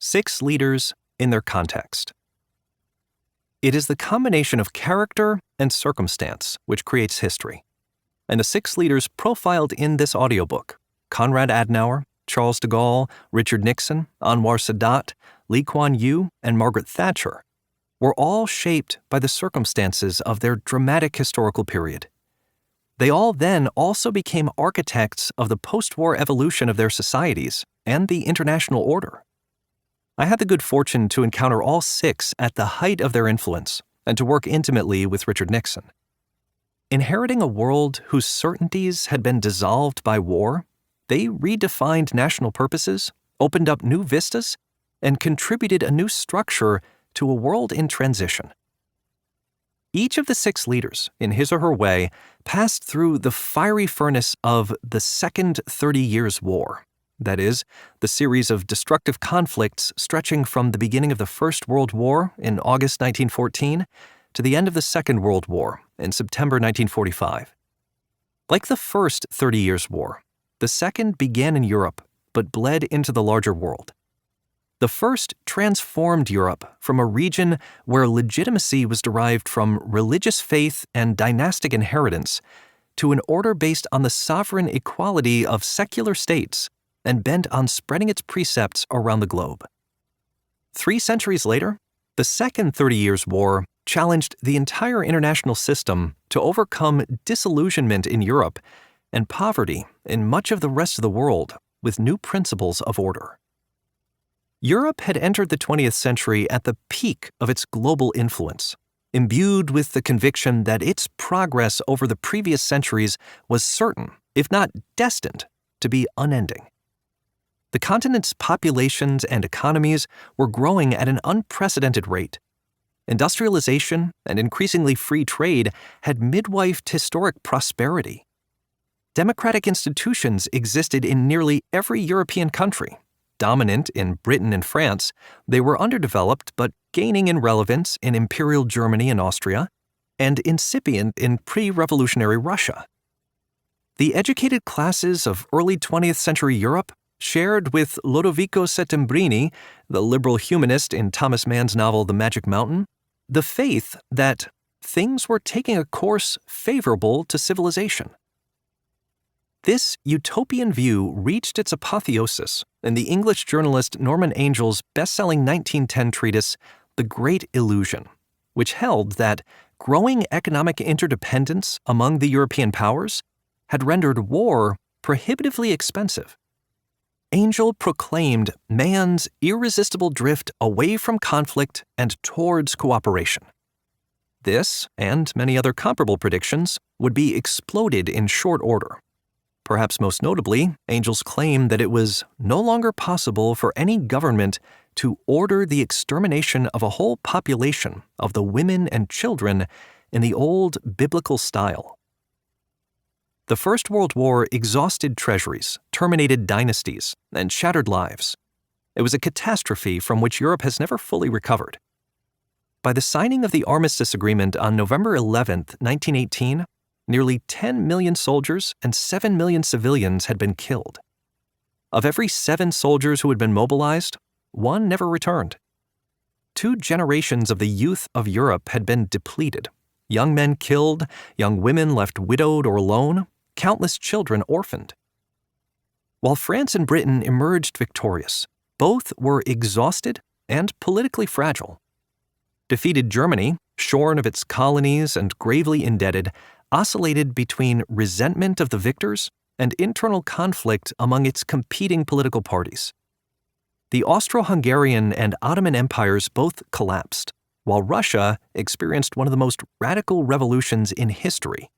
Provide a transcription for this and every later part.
Six leaders in their context. It is the combination of character and circumstance which creates history. And the six leaders profiled in this audiobook, Konrad Adenauer, Charles de Gaulle, Richard Nixon, Anwar Sadat, Lee Kuan Yew, and Margaret Thatcher, were all shaped by the circumstances of their dramatic historical period. They all then also became architects of the post-war evolution of their societies and the international order. I had the good fortune to encounter all six at the height of their influence and to work intimately with Richard Nixon. Inheriting a world whose certainties had been dissolved by war, they redefined national purposes, opened up new vistas, and contributed a new structure to a world in transition. Each of the six leaders, in his or her way, passed through the fiery furnace of the Second 30 Years' War. That is, the series of destructive conflicts stretching from the beginning of the First World War in August 1914 to the end of the Second World War in September 1945. Like the first 30 Years' War, the second began in Europe but bled into the larger world. The first transformed Europe from a region where legitimacy was derived from religious faith and dynastic inheritance to an order based on the sovereign equality of secular states and bent on spreading its precepts around the globe. 3 centuries later, the Second 30 Years' War challenged the entire international system to overcome disillusionment in Europe and poverty in much of the rest of the world with new principles of order. Europe had entered the 20th century at the peak of its global influence, imbued with the conviction that its progress over the previous centuries was certain, if not destined, to be unending. The continent's populations and economies were growing at an unprecedented rate. Industrialization and increasingly free trade had midwifed historic prosperity. Democratic institutions existed in nearly every European country. Dominant in Britain and France, they were underdeveloped but gaining in relevance in Imperial Germany and Austria, and incipient in pre-revolutionary Russia. The educated classes of early 20th century Europe shared with Lodovico Settembrini, the liberal humanist in Thomas Mann's novel The Magic Mountain, the faith that things were taking a course favorable to civilization. This utopian view reached its apotheosis in the English journalist Norman Angel's best-selling 1910 treatise, The Great Illusion, which held that growing economic interdependence among the European powers had rendered war prohibitively expensive. Angel proclaimed man's irresistible drift away from conflict and towards cooperation. This, and many other comparable predictions, would be exploded in short order. Perhaps most notably, Angel's claim that it was no longer possible for any government to order the extermination of a whole population of the women and children in the old biblical style. The First World War exhausted treasuries, terminated dynasties, and shattered lives. It was a catastrophe from which Europe has never fully recovered. By the signing of the Armistice Agreement on November 11, 1918, nearly 10 million soldiers and 7 million civilians had been killed. Of every 7 soldiers who had been mobilized, 1 never returned. 2 generations of the youth of Europe had been depleted. Young men killed, young women left widowed or alone, countless children orphaned. While France and Britain emerged victorious, both were exhausted and politically fragile. Defeated Germany, shorn of its colonies and gravely indebted, oscillated between resentment of the victors and internal conflict among its competing political parties. The Austro-Hungarian and Ottoman empires both collapsed, while Russia experienced one of the most radical revolutions in history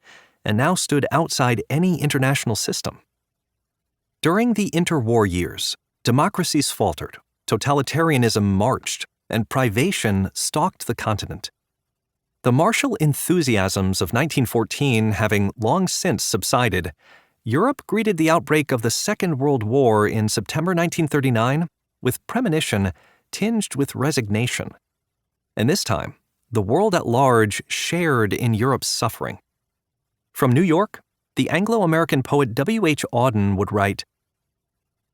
and now stood outside any international system. During the interwar years, democracies faltered, totalitarianism marched, and privation stalked the continent. The martial enthusiasms of 1914 having long since subsided, Europe greeted the outbreak of the Second World War in September 1939 with premonition tinged with resignation. And this time, the world at large shared in Europe's suffering. From New York, the Anglo-American poet W.H. Auden would write,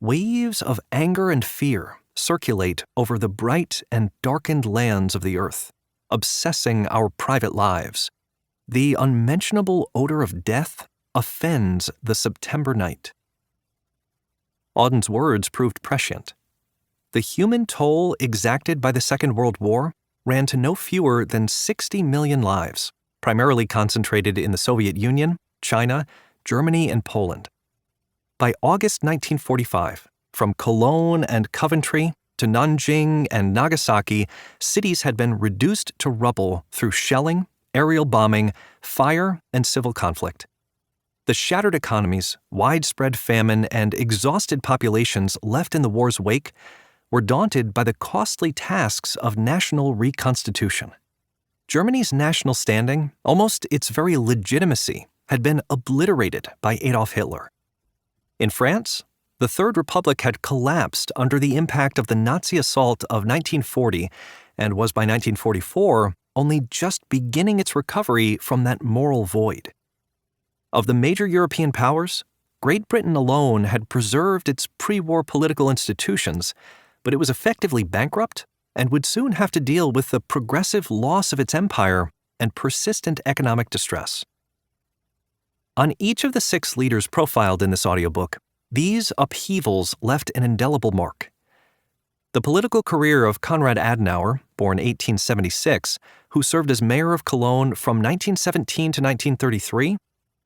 "Waves of anger and fear circulate over the bright and darkened lands of the earth, obsessing our private lives. The unmentionable odor of death offends the September night. Auden's words proved prescient. The human toll exacted by the Second World War ran to no fewer than 60 million lives, primarily concentrated in the Soviet Union, China, Germany, and Poland. By August 1945, from Cologne and Coventry to Nanjing and Nagasaki, cities had been reduced to rubble through shelling, aerial bombing, fire, and civil conflict. The shattered economies, widespread famine, and exhausted populations left in the war's wake were daunted by the costly tasks of national reconstitution. Germany's national standing, almost its very legitimacy, had been obliterated by Adolf Hitler. In France, the Third Republic had collapsed under the impact of the Nazi assault of 1940 and was by 1944 only just beginning its recovery from that moral void. Of the major European powers, Great Britain alone had preserved its pre-war political institutions, but it was effectively bankrupt and would soon have to deal with the progressive loss of its empire and persistent economic distress. On each of the 6 leaders profiled in this audiobook, these upheavals left an indelible mark. The political career of Konrad Adenauer, born 1876, who served as mayor of Cologne from 1917 to 1933,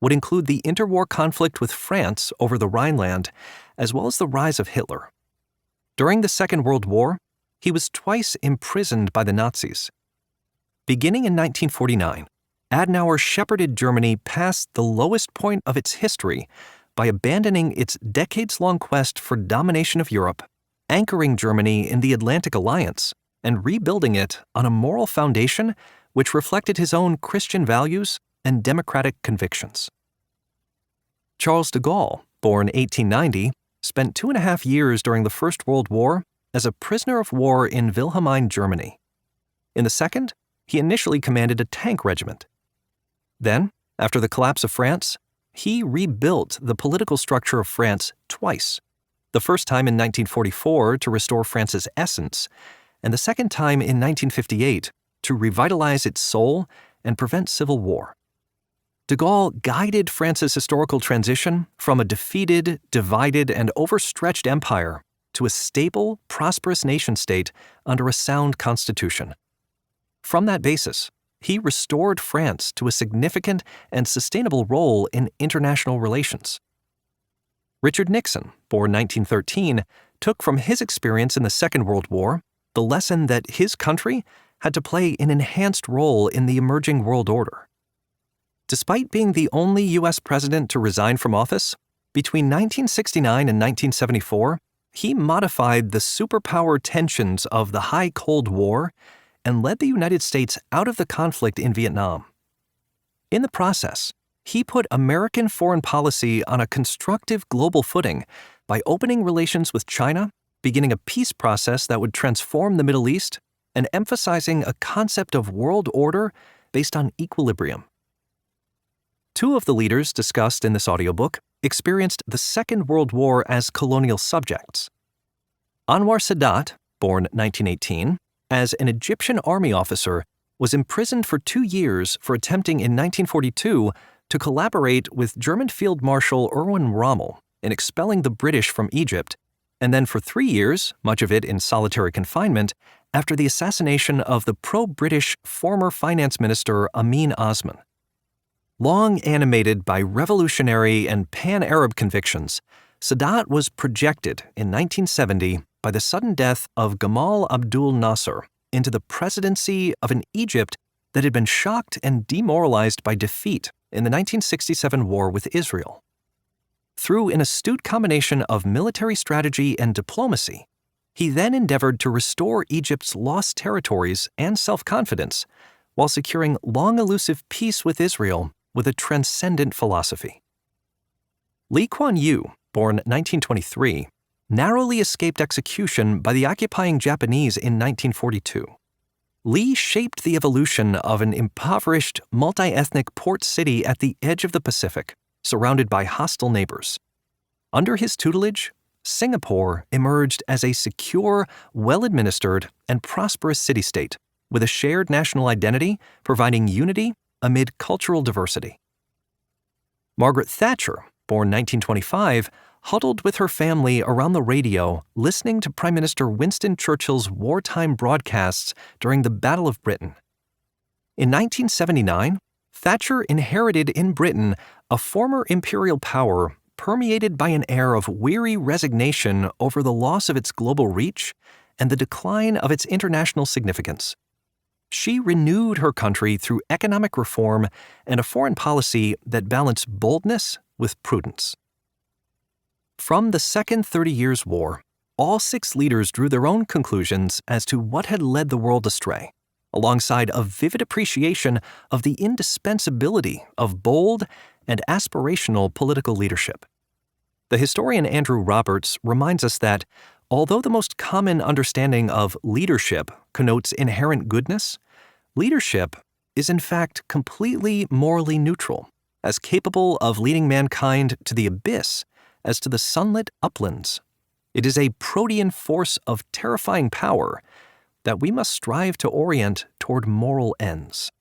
would include the interwar conflict with France over the Rhineland, as well as the rise of Hitler. During the Second World War, he was twice imprisoned by the Nazis. Beginning in 1949, Adenauer shepherded Germany past the lowest point of its history by abandoning its decades-long quest for domination of Europe, anchoring Germany in the Atlantic Alliance, and rebuilding it on a moral foundation which reflected his own Christian values and democratic convictions. Charles de Gaulle, born 1890, spent 2.5 years during the First World War as a prisoner of war in Wilhelmine, Germany. In the Second, he initially commanded a tank regiment. Then, after the collapse of France, he rebuilt the political structure of France twice, the first time in 1944 to restore France's essence, and the second time in 1958 to revitalize its soul and prevent civil war. De Gaulle guided France's historical transition from a defeated, divided, and overstretched empire to a stable, prosperous nation-state under a sound constitution. From that basis, he restored France to a significant and sustainable role in international relations. Richard Nixon, born 1913, took from his experience in the Second World War the lesson that his country had to play an enhanced role in the emerging world order. Despite being the only U.S. president to resign from office, between 1969 and 1974, he modified the superpower tensions of the High Cold War and led the United States out of the conflict in Vietnam. In the process, he put American foreign policy on a constructive global footing by opening relations with China, beginning a peace process that would transform the Middle East, and emphasizing a concept of world order based on equilibrium. 2 of the leaders discussed in this audiobook experienced the Second World War as colonial subjects. Anwar Sadat, born 1918, as an Egyptian army officer, was imprisoned for 2 years for attempting in 1942 to collaborate with German Field Marshal Erwin Rommel in expelling the British from Egypt, and then for 3 years, much of it in solitary confinement, after the assassination of the pro-British former finance minister Amin Osman. Long animated by revolutionary and pan-Arab convictions, Sadat was projected in 1970 by the sudden death of Gamal Abdul Nasser into the presidency of an Egypt that had been shocked and demoralized by defeat in the 1967 war with Israel. Through an astute combination of military strategy and diplomacy, he then endeavored to restore Egypt's lost territories and self-confidence while securing long-elusive peace with Israel with a transcendent philosophy. Lee Kuan Yew, born 1923, narrowly escaped execution by the occupying Japanese in 1942. Lee shaped the evolution of an impoverished, multi-ethnic port city at the edge of the Pacific, surrounded by hostile neighbors. Under his tutelage, Singapore emerged as a secure, well-administered, and prosperous city-state with a shared national identity providing unity amid cultural diversity. Margaret Thatcher, born 1925, huddled with her family around the radio listening to Prime Minister Winston Churchill's wartime broadcasts during the Battle of Britain. In 1979, Thatcher inherited in Britain a former imperial power permeated by an air of weary resignation over the loss of its global reach and the decline of its international significance. She renewed her country through economic reform and a foreign policy that balanced boldness with prudence. From the Second 30 Years' War, all 6 leaders drew their own conclusions as to what had led the world astray, alongside a vivid appreciation of the indispensability of bold and aspirational political leadership. The historian Andrew Roberts reminds us that, although the most common understanding of leadership connotes inherent goodness, leadership is in fact completely morally neutral, as capable of leading mankind to the abyss as to the sunlit uplands. It is a protean force of terrifying power that we must strive to orient toward moral ends.